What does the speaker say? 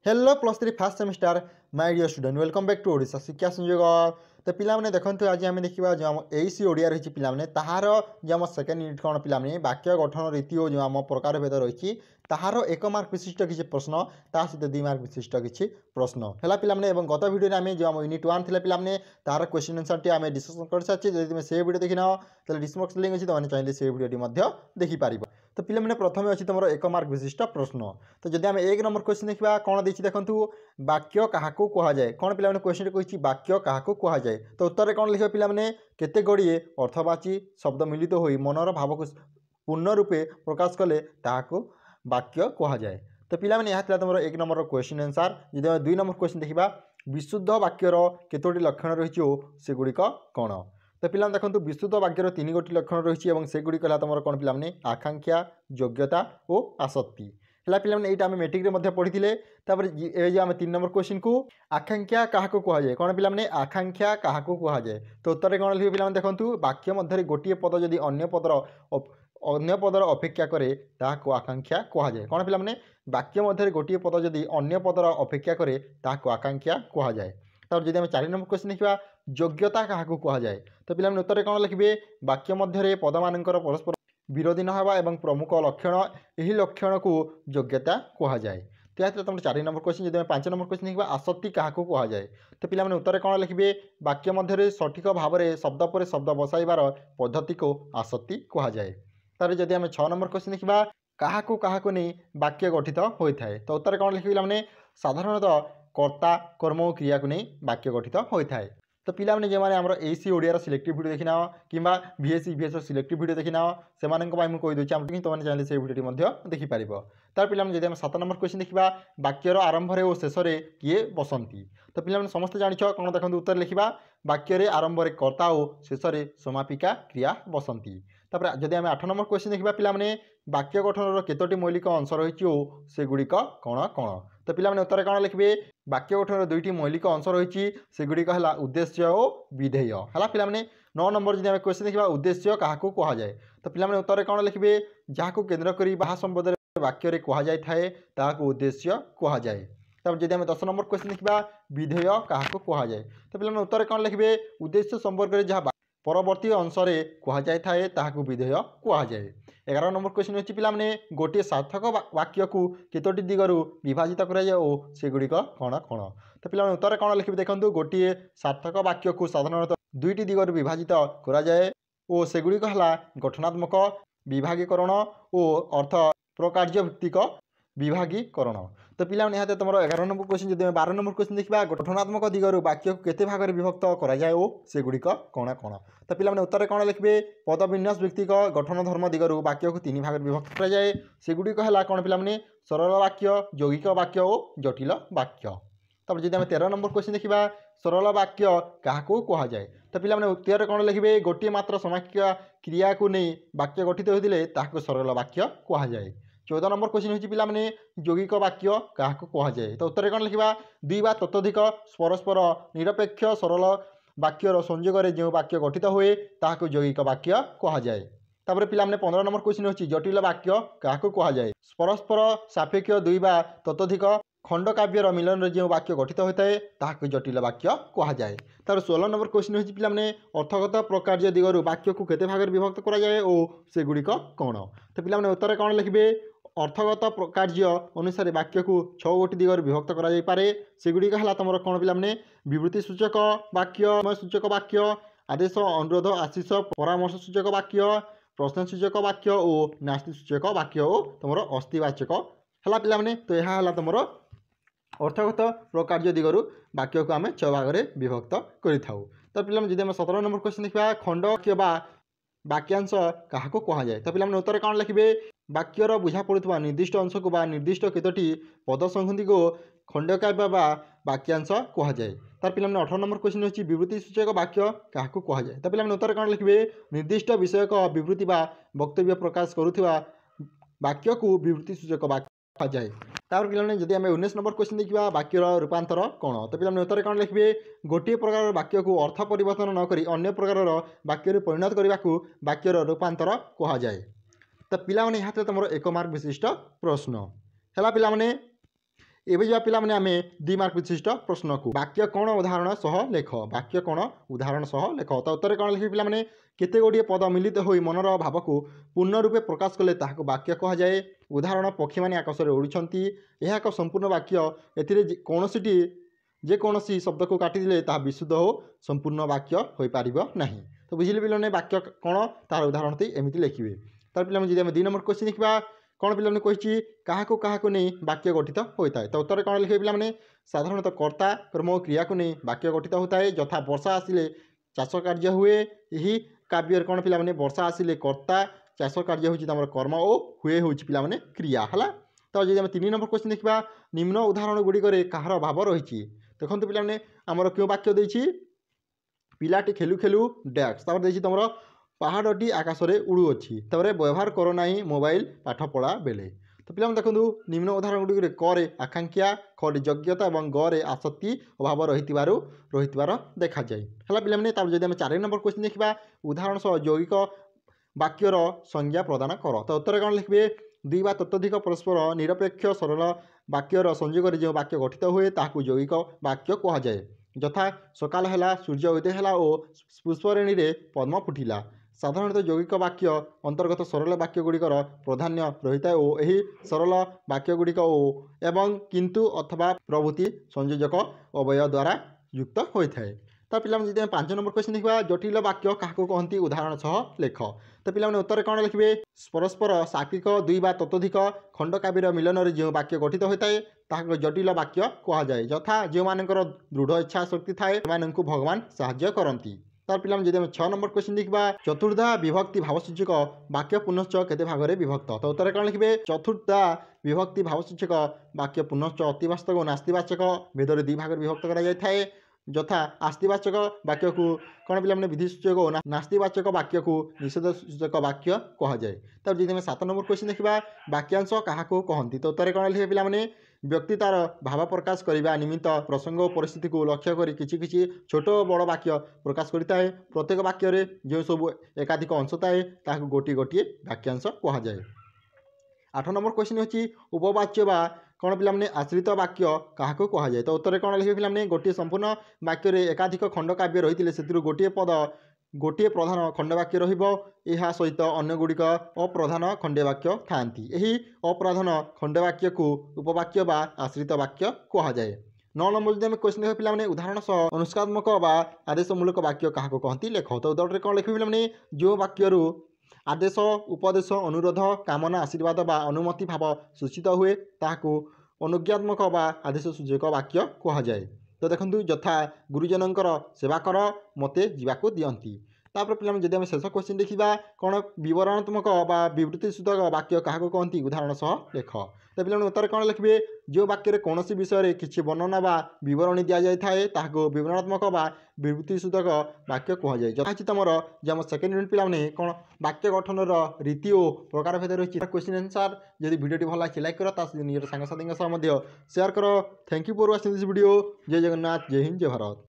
Hello +3 first semester my dear student welcome back to Odisha Shiksha Sanyog. तो पिलाने देखते आज आम देखा जो आम एसी ओडिया रही पिलाने ताहार जो आम सेकेंड यूनिट कौन पिलाने वाक्य गठन रीति और जो आम प्रकार भेद रही ताहार 1 मार्क विशिष्ट किसी प्रश्न ता सहित 2 मार्क विशिष्ट किसी प्रश्न है पिलाने। गत वीडियो आम जो आम यूनिट 1 थे पिलाने तार क्वेश्चन आंसर टी आम डिस्कसन कर सारी जब तुम से वीडियो देखना तो डिस्क्रिप्शन लिंक अच्छी तुमने चाहिए से वीडियो देखिपार। तो पिलाने प्रथम अच्छी तुम 1 मार्क विशिष्ट प्रश्न। तो जब आम 1 नंबर क्वेश्चन देखा कौन देखिए देखूँ वाक्य क्या कहुए कौन पिला क्वेश्चन कही वाक्य क्या कहुए। तो उत्तर कौन लिखे पिलाने केते गुड़िए अर्थवाची शब्द मिलित हो मनर भाव को पूर्ण रूपे प्रकाश कले ताकू वाक्य कहुए। तो पिलाने यह तुम 1 नंबर क्वेश्चन आंसर। जब 2 नंबर क्वेश्चन देखा विशुद्ध वाक्यर केतोटी लक्षण रही सेगुड़िक कौन। तो पिला देखो विशुद्ध वाक्यर 3 गोटी लक्षण रही से गुड़िक तुम कौन पिलाने आकांक्षा योग्यता और आसक्ति है पिलाने। यहाँ आम मेट्रिक में पढ़ी ये आम 3 नंबर क्वेश्चन को आकांक्षा क्या कहुए कौन पिलाने आकांक्षा क्या कहुए। तो उत्तर कौन लिखे पिलाने देखो वाक्य मध्य गोटे पद जदि अन्य पदर अपेक्षा करे ताकू आकांक्षा कहुए कौन पिलाने वाक्य मध्य गोटे पद जदि अन्य पदर अपेक्षा करे ताकू आकांक्षा कहुए। तब जब 4 नंबर क्वेश्चन देखा योग्यता क्या कहुए। तो पिलाने उत्तर कौन लिखे वाक्य मध्य पद मान परस्पर विरोधी नहवा एवं प्रमुख लक्षण यही लक्षण को योग्यता कहुए। तो यह तुम 4 नंबर क्वेश्चन। जब 5 नंबर क्वेश्चन देखा आसक्ति क्या कहुए। तो पिलाने उत्तर कौन लिखे वाक्य मध्य सठिक भाव में शब्द पर शब्द बसाइबार पद्धति को आसक्ति कहुए। तार जब आम 6 नंबर क्वेश्चन देखा क्या नहीं वाक्य गठित होता है। तो उत्तर कौन लिखे पिलाने साधारणतः कर्ता कर्म और क्रिया को नहीं वाक्य गठित होता है। तो पिलाने जो मैंने आम एसी ओडिया सिलेक्टिव वीडियो देखना कि VSC VS सिलेक्टिव वीडियो देखना से कहीदे तुमने चाहिए से वीडियो देखिपार। तार पिलाने जब 7 नंबर क्वेश्चन देखा वाक्यर आरंभ और शेष में किए बसंती। तो पिलाने समस्त जान कौन देखो उत्तर लिखा वाक्य आरंभ में कर्ता और शेष में समापिका क्रिया बसंती। तापर जब आम 8 नंबर क्वेश्चन देखा पिलाने वाक्य गठन केतोटी मौलिक अंश रही से गुड़िक कौन कौन। तो पिलाने उत्तर कौन लिखे वाक्य गठन 2टी मौलिक अंश रही से गुड़िक है उद्देश्य और विधेय है पिलाने। 9 नंबर जब क्वेश्चन देखा उद्देश्य क्या कहुए। तो पिलाने उत्तर कौन लिखे जहाँ केन्द्र कर संबंध वाक्य कहुए उद्देश्य कहुए। तब जब आम 10 नंबर क्वेश्चन देखा विधेय क्या कहुए। तो पिलाने उत्तर कौन लिखे उद्देश्य संपर्क में जहाँ परवर्ती अंश कहुए विधेय कहुए। 11 नंबर क्वेश्चन अच्छी पिलाने गोटे सार्थक वाक्य को केतोटी दिगरु विभाजित से गुड़िक कौन कौन। तो पिलाने उत्तर कौन लिखे देखो गोटे सार्थक वाक्य को साधारणतः 2टी दिगरु विभाजित कराए और से गुड़िक है गठनात्मक विभागीकरण और अर्थ प्रकार्य भित्तिक विभागीकरण। तो पिलाने यहाँ तुम 11 नंबर क्वेश्चन। जब 12 नंबर क्वेश्चन देखा गठनात्मक दिगरु वाक्य को केते भाग में विभक्त कराए से गुड़िक कौन कौन। तो पिलाने उत्तर कौन लिखे पद विन्यास व्यक्तिक गठन धर्म दिगरु वाक्य को 3 भाग में विभक्त कराए से गुड़िक है कौन पिलाने सरल वाक्य यौगिक वाक्य और जटिल वाक्य। तब जब 13 नंबर क्वेश्चन देखा सरल वाक्य क्या कहुए। तो पिलाने उत्तर कौन लिखे गोटे मात्र समाख्या क्रिया को नहीं वाक्य गठित होते सरल वाक्य कहुए। 14 नंबर क्वेश्चन होची पिलाने यौगिक वाक्य क्या कहुए। तो उत्तर कौन लिखा 2 वा ततोधिक परस्पर निरपेक्ष सरल वाक्यर संयोग में जो वाक्य गठित हुए ताकू यौगिक वाक्य कहुए। तापर पिलाने 15 नंबर क्वेश्चन होची जटिल वाक्य क्या कहुए। परस्पर सापेक्ष 2 वा ततोधिक खंड काव्यर मिलन जो वाक्य गठित होता है जटिल वाक्य कहुए। तार 16 नंबर क्वेश्चन होची पिलाने अर्थगत प्रकार्य दिगरु वाक्य को केते भाग में विभक्त कराए और से गुड़िक कौन। तो पिलाने उत्तर कौन लिखे अर्थगत प्रकार्य अनुसार वाक्य को 6 गोटी दिगरु विभक्त कराए से गुड़िक है तुम कौन पिलाने विवृत्ति सूचक वाक्य सूचक वाक्य आदेश अनुरोध आशीष परामर्श सूचक वाक्य प्रश्न सूचक वाक्य और नास्ति सूचक वाक्य और तुम अस्थिवाचक है पिलाने। तो यह है तुम अर्थगत प्रकार्य दिगरु वाक्य को आम 6 भाग में विभक्त करिथाउ। तो पिलाने जब 17 नंबर क्वेश्चन देखा खंड वाक्यांश क्या कहुए। तो पिलाने उत्तर कौन लिखे वाक्यर बुझा पड़ुवा निर्दिष्ट अंश को निर्दिष्ट केतोटी पद संहति को खंडकाव्य वाक्यांश कहुए। तार पिलाने 18 नंबर क्वेश्चन होची विवृत्ति सूचक वाक्य क्या कहुए। तो पिलाने उत्तर कौन लिखे निर्दिष्ट विषयक विवृत्ति वक्तव्य प्रकाश करुवा वाक्य को विवृत्ति सूचक वाक्य कहुए। तापर पिलाने जदि आम 19 नंबर क्वेश्चन देखा वाक्यर रूपांतर कौन। तो पिलाने उत्तर कौन लिखे गोटे प्रकार वाक्य को अर्थ परिवर्तन न करी अन्य प्रकार वाक्य परिणत करने को वाक्यर रूपांतर कहुए। तो पिलाने यहाँ तुम 1 मार्क विशिष्ट प्रश्न है पिलाने एबे जा पिला माने आमे 2 मार्क विशिष्ट प्रश्न को वाक्य कोण उदाहरण सह लेख वाक्य कोण उदाहरण सह लेख तो उत्तर कोण लिखि पिला माने केते गोडी पद मिलित होई मनर भाव को पूर्ण रूपे प्रकाश कले ताहाको वाक्य कहा जाए उदाहरण पक्षी माने आकाश रे उड़ुछंती एहा एक संपूर्ण वाक्य एथिरे कोनोसीटी जे कोनोसी शब्द को काटी दिले ताहा विशुद्ध हो संपूर्ण वाक्य होई पारिबो नाही तो बुझिले पिलाने वाक्य कोण तार उदाहरण ती एमिति लिखिबे तार पिला जदि हम 2 नंबर क्वेश्चन लिखबा कौन पिलाने कही क्या नहीं वाक्य गठित होता है तो उत्तर कौन लिखे पिलाने साधारणतः कर्ता कर्म और क्रिया को नहीं वाक्य गठित होता है यथा वर्षा आसिले चाष कार्य हुए यही काव्य कौन पिलाने वर्षा आसिले कर्ता चाष कार्य होम कर्म और हुए हूँ पिलाने क्रिया है तो जब 3 नंबर क्वेश्चन देखा निम्न उदाहरण गुड़िक कହାର भाव रही देखो पिलाने आमर क्यों वाक्य देछि पिलाटी खेलु खेलु डैक्स तुम पहाड़टी आकाश में उड़ुअछि व्यवहार करो ना मोबाइल पाठ पढ़ा बेले तो पिला देखो निम्न उदाहरण गुड़िक करे आकांक्षा खरे योग्यता और गरे आसक्ति अभाव रही देखा जाए है पिलाने जब आम 4 नंबर क्वेश्चन देखा उदाहरण सह यौगिक वाक्यर संज्ञा प्रदान कर तो उत्तर कौन लिखे 2 वा ततोधिक परस्पर निरपेक्ष सरल वाक्यर संयोग जो वाक्य गठित हुए ताकू यौगिक वाक्य कहुए यथा सकाल है सूर्य उदय है और पुष्परेणी रे पद्म फुटिला साधारणतः यौगिक वाक्य अंतर्गत सरल वाक्य गुड़िकर प्राधान्य रही है और यही सरल वाक्य गुड़िक एवं किंतु अथवा प्रभृति संयोजक अवय द्वारा युक्त होता है तो पिला जब 5 नंबर क्वेश्चन देखा जटिल वाक्य क्या कहती उदाहरण सह लेख तो पिला उत्तर कौन लिखे परस्पर सात्विक 2 वा ततोधिक खंड काव्यर मिलन में जो वाक्य गठित होता है ताहाको जटिल वाक्य कहुए यथा जो मानकर दृढ़ इच्छा शक्ति थाए से भगवान साहाय्य करती तार पिला जब 6 नंबर क्वेश्चन देखा चतुर्धा विभक्ति भावसूचक वाक्य पुनश्च केते भागरे विभक्त तो उत्तर कौन लिखे चतुर्धा विभक्ति भावसूचक वाक्य पुनश्च अतिवास्तव और नास्तिवाचक भेदर 2 भाग विभक्त करा यथा आस्तिवाचक वाक्य को कौन पिला विधिसूचक और नास्तिवाचक वाक्य को निषेधसूचक वाक्य कहुए तब जब 7 नंबर क्वेश्चन देखा वाक्यांश क्या कहती तो उत्तर कौन लिखे पिला व्यक्ति तार भाव प्रकाश करने निमित्त प्रसंग और परिस्थिति को लक्ष्य कर किसी छोट बड़ वाक्य प्रकाश करता है प्रत्येक वाक्य जो सब एकाधिक अंश थाए ताकू गोटे गोटे वाक्यांश कहुए 8 नंबर क्वेश्चन अच्छी उपवाच्य बा कौन पिलाने आश्रित वाक्य क्या कहुए तो उत्तर कौन लिखे पिलाने गोटे संपूर्ण वाक्य एकाधिक खंड काव्य रही से गोटे पद गोटे प्रधान खंडवाक्य रहा सहित अन्य गुड़िक अप्रधान खंडवाक्य था यही अप्रधान खंडवाक्य को उपवाक्य बा आश्रित वाक्य कहुए 9 नंबर जब क्वेश्चन देख पिलाने उदाहरण सह अनुष्कात्मक बा आदेशमूलक वाक्य क्या कहती लेख तो उत्तर कौन लिखे पिलाने जो वाक्य आदेश उपदेश अनुरोध कामना आशीर्वाद बा अनुमति भाव सूचित हुए ताकू अनुज्ञात्मक बा आदेश सूचक वाक्य कहुए तो देखो यथा गुरुजनकर सेवा कर मते जीवाको दियंती तापर पिला जब आम शेष क्वेश्चन देखा कौन विवरणात्मक विवृत्ति सूचक वाक्य क्या कहती उदाहरण सह लेख तो पिला उत्तर कौन लिखे जो वाक्य कौन विषय में किसी वर्णना बा विवरणी दि जाए ताकू विवरणात्मक विवृत्ति सूचक वाक्य कहुए जहाँ तुम जब 2nd यूनिट पिला कौन वाक्य गठन रीति और प्रकार भेद रही क्वेश्चन आंसर जब वीडियो भल लगे लाइक कर निज सांगसाथी सेयार कर thank you for watching this video जय जगन्नाथ जय हिंद जय भारत।